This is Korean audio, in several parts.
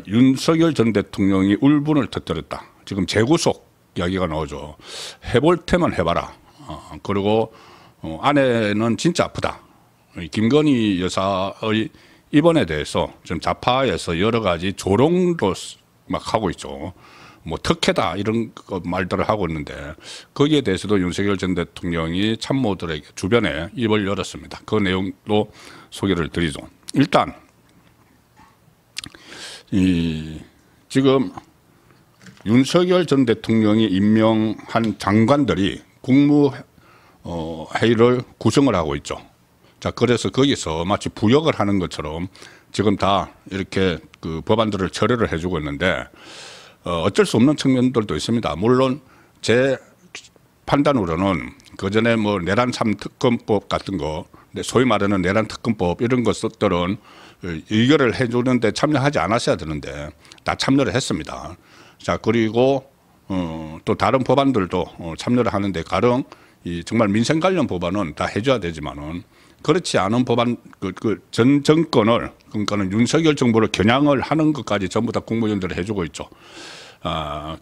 윤석열 전 대통령이 울분을 터뜨렸다. 지금 재구속 이야기가 나오죠. 해볼 테면 해봐라. 그리고 아내는 진짜 아프다. 김건희 여사의 입원에 대해서 지금 좌파에서 여러 가지 조롱도 막 하고 있죠. 뭐 특혜다 이런 말들을 하고 있는데 거기에 대해서도 윤석열 전 대통령이 참모들에게 주변에 입을 열었습니다. 그 내용도 소개를 드리죠. 일단 지금 윤석열 전 대통령이 임명한 장관들이 국무회의를 구성을 하고 있죠. 자, 그래서 거기서 마치 부역을 하는 것처럼 지금 다 이렇게 그 법안들을 처리를 해주고 있는데 어쩔 수 없는 측면들도 있습니다. 물론 제 판단으로는 그 전에 뭐 내란 3특검법 같은 거, 소위 말하는 내란 특검법 이런 것들은 의결을 해주는데 참여하지 않았어야 되는데 다 참여를 했습니다. 자, 그리고 또 다른 법안들도 참여를 하는데 가령 정말 민생 관련 법안은 다 해줘야 되지만은 그렇지 않은 법안 전 정권을 그러니까는 윤석열 정부를 겨냥을 하는 것까지 전부 다 국무위원들이 해주고 있죠.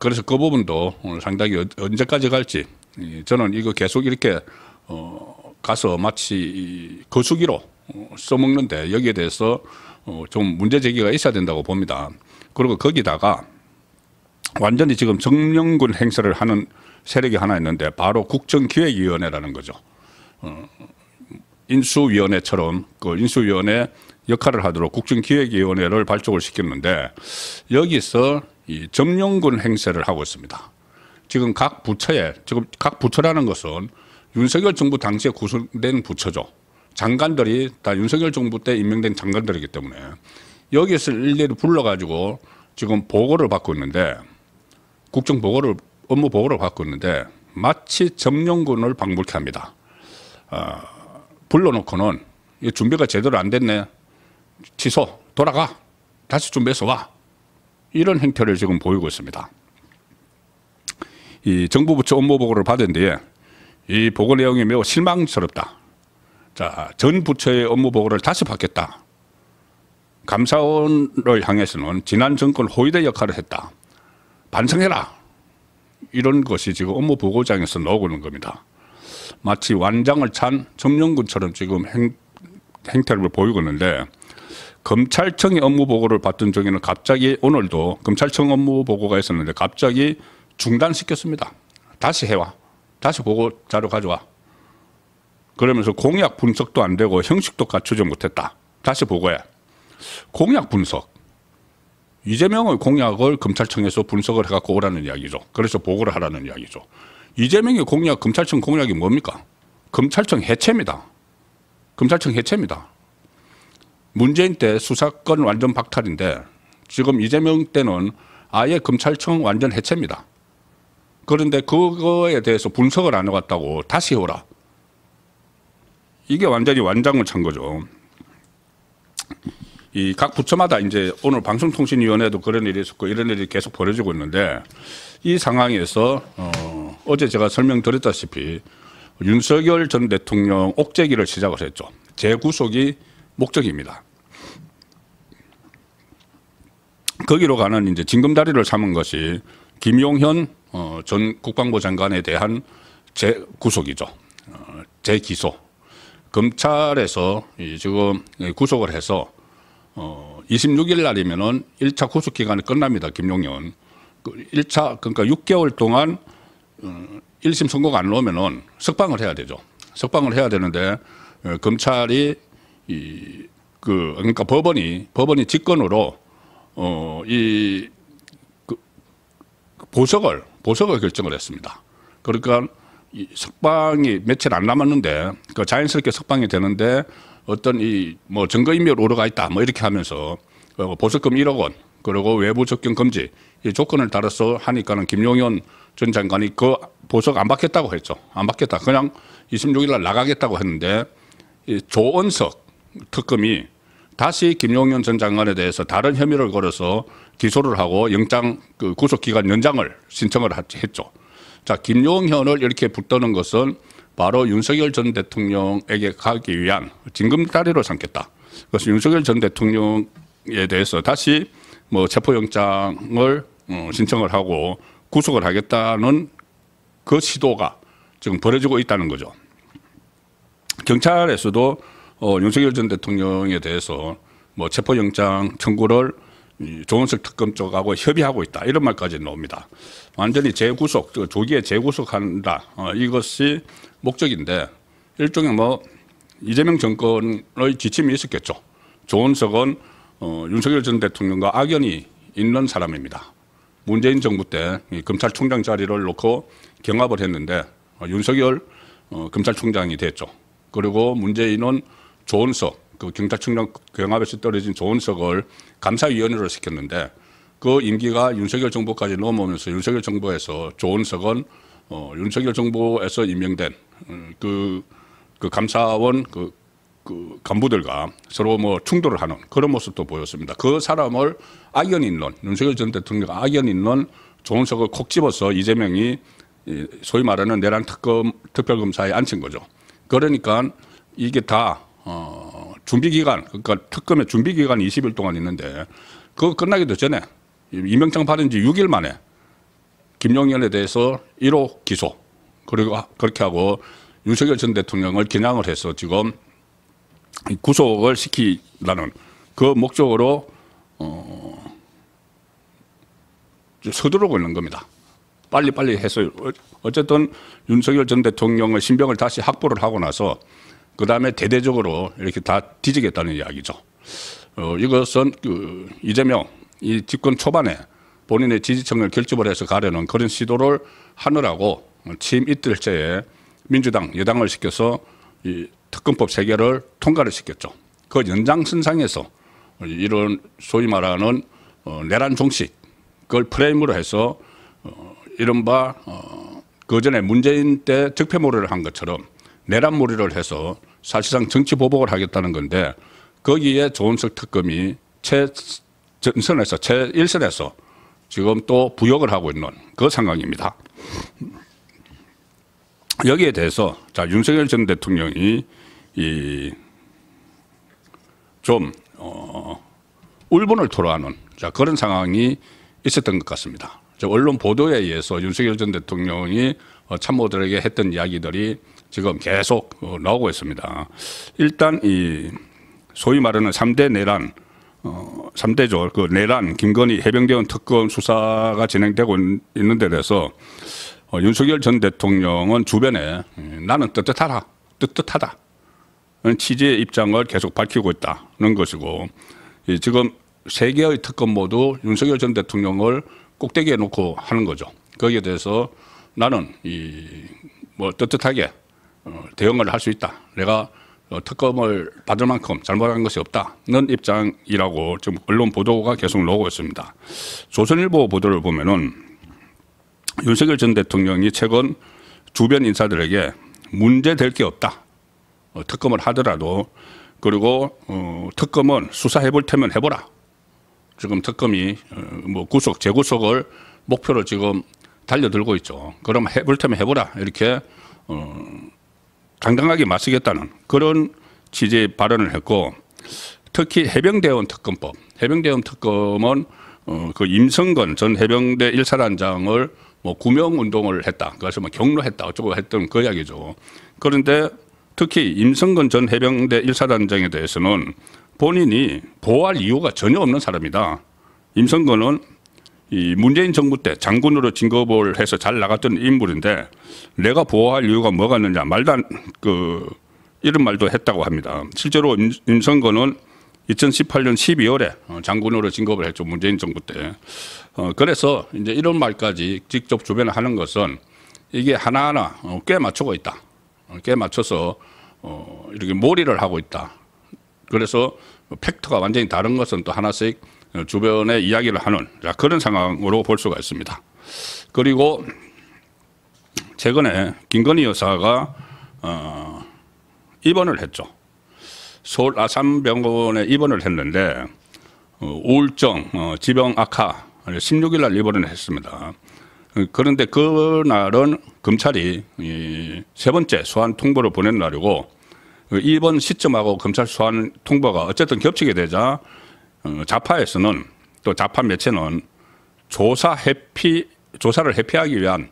그래서 그 부분도 상당히 언제까지 갈지 저는 이거 계속 이렇게 가서 마치 거수기로 써먹는데 여기에 대해서 좀 문제 제기가 있어야 된다고 봅니다. 그리고 거기다가 완전히 지금 정령군 행세를 하는 세력이 하나 있는데 바로 국정기획위원회라는 거죠. 인수위원회처럼 그 인수위원회 역할을 하도록 국정기획위원회를 발족을 시켰는데 여기서 이 점령군 행세를 하고 있습니다. 지금 각 부처라는 것은 윤석열 정부 당시에 구성된 부처죠. 장관들이 다 윤석열 정부 때 임명된 장관들이기 때문에 여기서 일일이 불러가지고 지금 보고를 받고 있는데 업무 보고를 받고 있는데 마치 점령군을 방불케 합니다. 불러놓고는 준비가 제대로 안 됐네. 취소, 돌아가. 다시 준비해서 와. 이런 행태를 지금 보이고 있습니다. 이 정부 부처 업무 보고를 받은 뒤에 이 보고 내용이 매우 실망스럽다. 자, 전 부처의 업무 보고를 다시 받겠다. 감사원을 향해서는 지난 정권 호위대 역할을 했다. 반성해라. 이런 것이 지금 업무 보고장에서 나오고 있는 겁니다. 마치 완장을 찬 점령군처럼 지금 행태를 보이고 있는데 검찰청의 업무 보고를 받던 중에는 갑자기 오늘도 검찰청 업무 보고가 있었는데 갑자기 중단시켰습니다. 다시 해와. 다시 보고 자료 가져와. 그러면서 공약 분석도 안 되고 형식도 갖추지 못했다. 다시 보고해. 공약 분석. 이재명의 공약을 검찰청에서 분석을 해갖고 오라는 이야기죠. 그래서 보고를 하라는 이야기죠. 이재명의 공약, 검찰청 공약이 뭡니까? 검찰청 해체입니다. 검찰청 해체입니다. 문재인 때 수사권 완전 박탈인데 지금 이재명 때는 아예 검찰청 완전 해체입니다. 그런데 그거에 대해서 분석을 안 해왔다고 다시 오라. 이게 완전히 완장을 찬 거죠. 이 각 부처마다 이제 오늘 방송통신위원회도 그런 일이 있었고 이런 일이 계속 벌어지고 있는데 이 상황에서 어제 제가 설명드렸다시피 윤석열 전 대통령 옥죄기를 시작을 했죠. 재구속이 목적입니다. 거기로 가는 이제 징검다리를 삼은 것이 김용현 전 국방부 장관에 대한 재구속이죠. 재기소. 검찰에서 지금 구속을 해서 26일 날이면은 1차 구속 기간이 끝납니다. 김용현. 1차 그러니까 6개월 동안 1심 선고가 안 나오면은 석방을 해야 되죠. 석방을 해야 되는데 검찰이 그러니까 법원이 직권으로 보석을 결정을 했습니다. 그러니까 이 석방이 며칠 안 남았는데 그 자연스럽게 석방이 되는데 어떤 뭐 증거인멸 우려가 있다 뭐 이렇게 하면서 보석금 1억 원 그리고 외부 접견 금지 이 조건을 따라서 하니까는 김용현 전 장관이 그 보석 안 받겠다고 했죠. 안 받겠다. 그냥 26일 날 나가겠다고 했는데 이 조은석 특검이 다시 김용현 전 장관에 대해서 다른 혐의를 걸어서 기소를 하고 영장 구속 기간 연장을 신청을 했죠. 자, 김용현을 이렇게 붙드는 것은 바로 윤석열 전 대통령에게 가기 위한 징검다리로 삼겠다. 그래서 윤석열 전 대통령에 대해서 다시 뭐 체포영장을 신청을 하고 구속을 하겠다는 그 시도가 지금 벌어지고 있다는 거죠. 경찰에서도 윤석열 전 대통령에 대해서 뭐 체포영장 청구를 조은석 특검 쪽하고 협의하고 있다 이런 말까지 나옵니다. 완전히 재구속, 조기에 재구속한다 이것이 목적인데 일종의 뭐 이재명 정권의 지침이 있었겠죠. 조은석은 윤석열 전 대통령과 악연이 있는 사람입니다. 문재인 정부 때 검찰총장 자리를 놓고 경합을 했는데 윤석열 검찰총장이 됐죠. 그리고 문재인은 조은석, 그 경찰청장 경합에서 떨어진 조은석을 감사위원으로 시켰는데 그 임기가 윤석열 정부까지 넘어오면서 윤석열 정부에서 조은석은 윤석열 정부에서 임명된 그 감사원 그 간부들과 서로 뭐 충돌을 하는 그런 모습도 보였습니다. 그 사람을 악연 있는 윤석열 전 대통령 악연 있는 조은석을 콕 집어서 이재명이 소위 말하는 내란 특별검사에 앉힌 거죠. 그러니까 이게 다 준비기간, 그러니까 특검의 준비기간 20일 동안 있는데 그거 끝나기도 전에 임명장 받은 지 6일 만에 김용현에 대해서 1호 기소 그리고 그렇게 하고 윤석열 전 대통령을 겨냥을 해서 지금 구속을 시키라는 그 목적으로 서두르고 있는 겁니다. 빨리빨리 해서 어쨌든 윤석열 전 대통령의 신병을 다시 확보를 하고 나서 그다음에 대대적으로 이렇게 다 뒤지겠다는 이야기죠. 이것은 그 이재명 이 집권 초반에 본인의 지지층을 결집을 해서 가려는 그런 시도를 하느라고 취임 이틀째에 민주당 여당을 시켜서 이 특검법 3개를 통과를 시켰죠. 그 연장선상에서 이런 소위 말하는 내란 종식을 프레임으로 해서 이른바 그전에 문재인 때 적폐몰이를 한 것처럼 내란몰이를 해서 사실상 정치 보복을 하겠다는 건데 거기에 조은석 특검이 최전선에서 최일선에서 지금 또 부역을 하고 있는 그 상황입니다. 여기에 대해서 자 윤석열 전 대통령이 좀 울분을 토로하는 자 그런 상황이 있었던 것 같습니다. 언론 보도에 의해서 윤석열 전 대통령이 참모들에게 했던 이야기들이 지금 계속 나오고 있습니다. 일단 이 소위 말하는 3대 내란, 3대죠. 그 내란, 김건희 해병대원 특검 수사가 진행되고 있는 데 대해서 윤석열 전 대통령은 주변에 나는 떳떳하다 취지의 입장을 계속 밝히고 있다는 것이고 지금 3개의 특검 모두 윤석열 전 대통령을 꼭대기에 놓고 하는 거죠. 거기에 대해서 나는 뭐 떳떳하게 대응을 할 수 있다. 내가 특검을 받을 만큼 잘못한 것이 없다는 입장이라고 지금 언론 보도가 계속 나오고 있습니다. 조선일보 보도를 보면은 윤석열 전 대통령이 최근 주변 인사들에게 문제될 게 없다. 특검을 하더라도 그리고 특검은 수사해볼 테면 해보라. 지금 특검이 뭐 구속, 재구속을 목표로 지금 달려들고 있죠. 그럼 해볼 테면 해보라. 이렇게 당당하게 맞서겠다는 그런 취지의 발언을 했고 특히 해병대원 특검법. 해병대원 특검은 그 임성건 전 해병대 1사단장을 뭐 구명운동을 했다. 그래서 뭐 경로했다. 어쩌고 했던 그 이야기죠. 그런데 특히 임성건 전 해병대 1사단장에 대해서는 본인이 보호할 이유가 전혀 없는 사람이다. 임성건은 이 문재인 정부 때 장군으로 진급을 해서 잘 나갔던 인물인데 내가 보호할 이유가 뭐가 있느냐 말도 안 이런 말도 했다고 합니다. 실제로 임성건은 2018년 12월에 장군으로 진급을 했죠. 문재인 정부 때. 그래서 이제 이런 말까지 직접 주변에 하는 것은 이게 하나하나 꽤 맞추고 있다. 꽤 맞춰서 이렇게 몰이를 하고 있다. 그래서 팩트가 완전히 다른 것은 또 하나씩 주변에 이야기를 하는 그런 상황으로 볼 수가 있습니다. 그리고 최근에 김건희 여사가 입원을 했죠. 서울 아산병원에 입원을 했는데 우울증, 지병 악화 16일 날 입원을 했습니다. 그런데 그날은 검찰이 세 번째 소환 통보를 보낸 날이고 입원 시점하고 검찰 소환 통보가 어쨌든 겹치게 되자 좌파에서는 또 좌파 매체는 조사를 회피하기 위한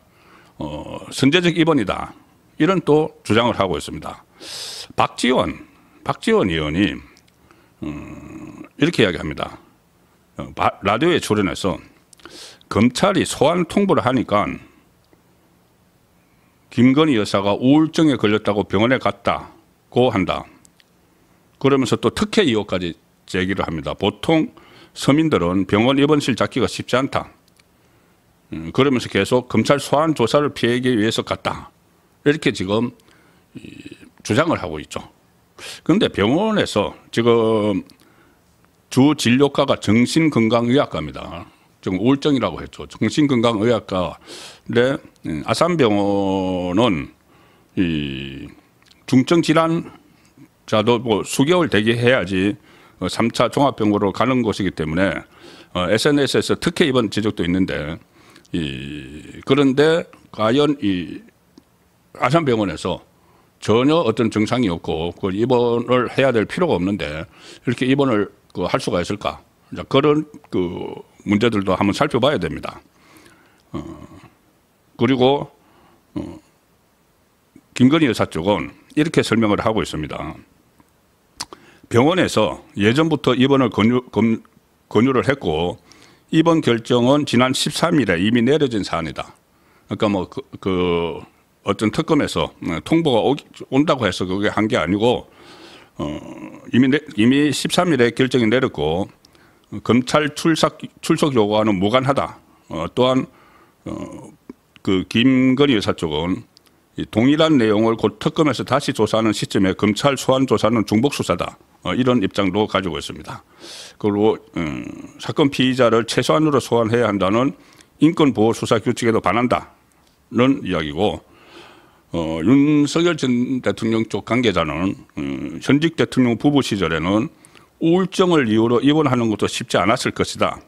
선제적 입원이다. 이런 또 주장을 하고 있습니다. 박지원 의원이 이렇게 이야기합니다. 라디오에 출연해서 검찰이 소환 통보를 하니까 김건희 여사가 우울증에 걸렸다고 병원에 갔다고 한다. 그러면서 또 특혜 의혹까지 제기를 합니다. 보통 서민들은 병원 입원실 잡기가 쉽지 않다. 그러면서 계속 검찰 소환 조사를 피하기 위해서 갔다. 이렇게 지금 주장을 하고 있죠. 그런데 병원에서 지금 주 진료과가 정신건강의학과입니다. 지금 우울증이라고 했죠. 정신건강의학과인데 아산병원은 이 중증 질환자도 뭐 수개월 대기해야지 3차 종합병원으로 가는 곳이기 때문에 SNS에서 특혜 입원 지적도 있는데 그런데 과연 이 아산병원에서 전혀 어떤 증상이 없고 그걸 입원을 해야 될 필요가 없는데 이렇게 입원을 할 수가 있을까? 그런 문제들도 한번 살펴봐야 됩니다. 그리고 김건희 여사 쪽은 이렇게 설명을 하고 있습니다. 병원에서 예전부터 입원을 권유를 했고 입원 결정은 지난 13일에 이미 내려진 사안이다. 그러니까 뭐 어떤 특검에서 통보가 온다고 해서 그게 한 게 아니고 이미 13일에 결정이 내렸고 검찰 출석 요구와는 무관하다. 또한 그 김건희 여사 쪽은 동일한 내용을 곧 특검에서 다시 조사하는 시점에 검찰 소환 조사는 중복 수사다. 이런 입장도 가지고 있습니다. 그리고 사건 피의자를 최소한으로 소환해야 한다는 인권보호 수사 규칙에도 반한다는 이야기고 윤석열 전 대통령 쪽 관계자는 현직 대통령 부부 시절에는 우울증을 이유로 입원하는 것도 쉽지 않았을 것이다.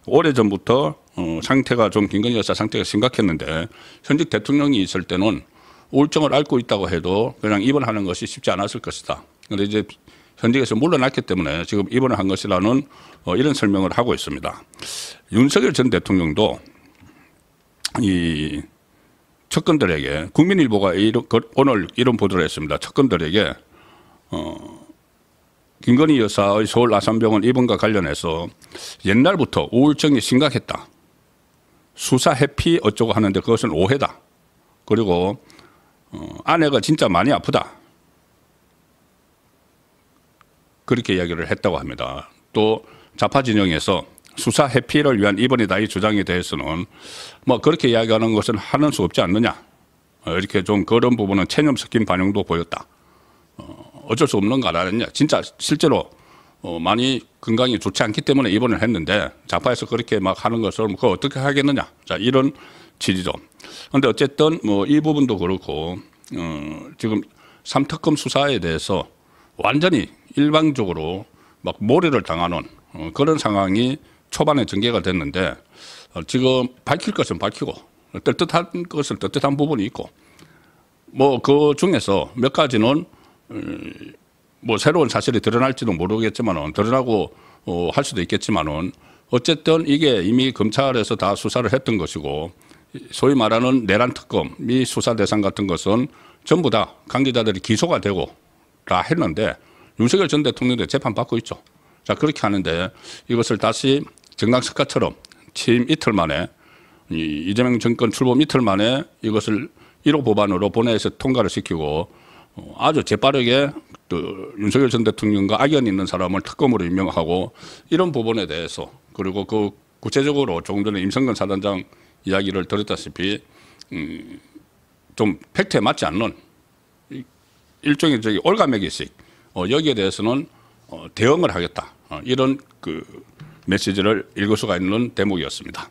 오래전부터 상태가 좀 김건희 여사 상태가 심각했는데 현직 대통령이 있을 때는 우울증을 앓고 있다고 해도 그냥 입원하는 것이 쉽지 않았을 것이다. 그런데 이제 현직에서 물러났기 때문에 지금 입원을 한 것이라는 이런 설명을 하고 있습니다. 윤석열 전 대통령도 이 측근들에게 국민일보가 오늘 이런 보도를 했습니다. 측근들에게 김건희 여사의 서울 아산병원 입원과 관련해서 옛날부터 우울증이 심각했다. 수사 회피 어쩌고 하는데 그것은 오해다. 그리고 아내가 진짜 많이 아프다. 그렇게 이야기를 했다고 합니다. 또 좌파 진영에서 수사 회피를 위한 입원이다 이 주장에 대해서는 뭐 그렇게 이야기하는 것은 하는 수 없지 않느냐. 이렇게 좀 그런 부분은 체념 섞인 반응도 보였다. 어쩔 수 없는 거 아니냐. 진짜 실제로 많이 건강이 좋지 않기 때문에 입원을 했는데 좌파에서 그렇게 막 하는 것을 그걸 어떻게 하겠느냐. 자, 이런 취지죠. 그런데 어쨌든 뭐 이 부분도 그렇고 지금 삼특검 수사에 대해서 완전히 일방적으로 막 몰이를 당하는 그런 상황이 초반에 전개가 됐는데 지금 밝힐 것은 밝히고 떳떳한 것은 떳떳한 부분이 있고 뭐 그 중에서 몇 가지는 뭐 새로운 사실이 드러날지도 모르겠지만은 드러나고 할 수도 있겠지만은 어쨌든 이게 이미 검찰에서 다 수사를 했던 것이고 소위 말하는 내란 특검이 수사 대상 같은 것은 전부 다 관계자들이 기소가 되고 다 했는데 윤석열 전 대통령도 재판 받고 있죠. 자, 그렇게 하는데 이것을 다시 정강석가처럼 취임 이틀 만에 이재명 정권 출범 이틀 만에 이것을 1호 법안으로 본회의에서 통과를 시키고 아주 재빠르게 또 윤석열 전 대통령과 악연이 있는 사람을 특검으로 임명하고 이런 부분에 대해서 그리고 그 구체적으로 조금 전에 임성근 사단장 이야기를 들었다시피 좀 팩트에 맞지 않는 일종의 올가매기식 여기에 대해서는 대응을 하겠다. 이런 그 메시지를 읽을 수가 있는 대목이었습니다.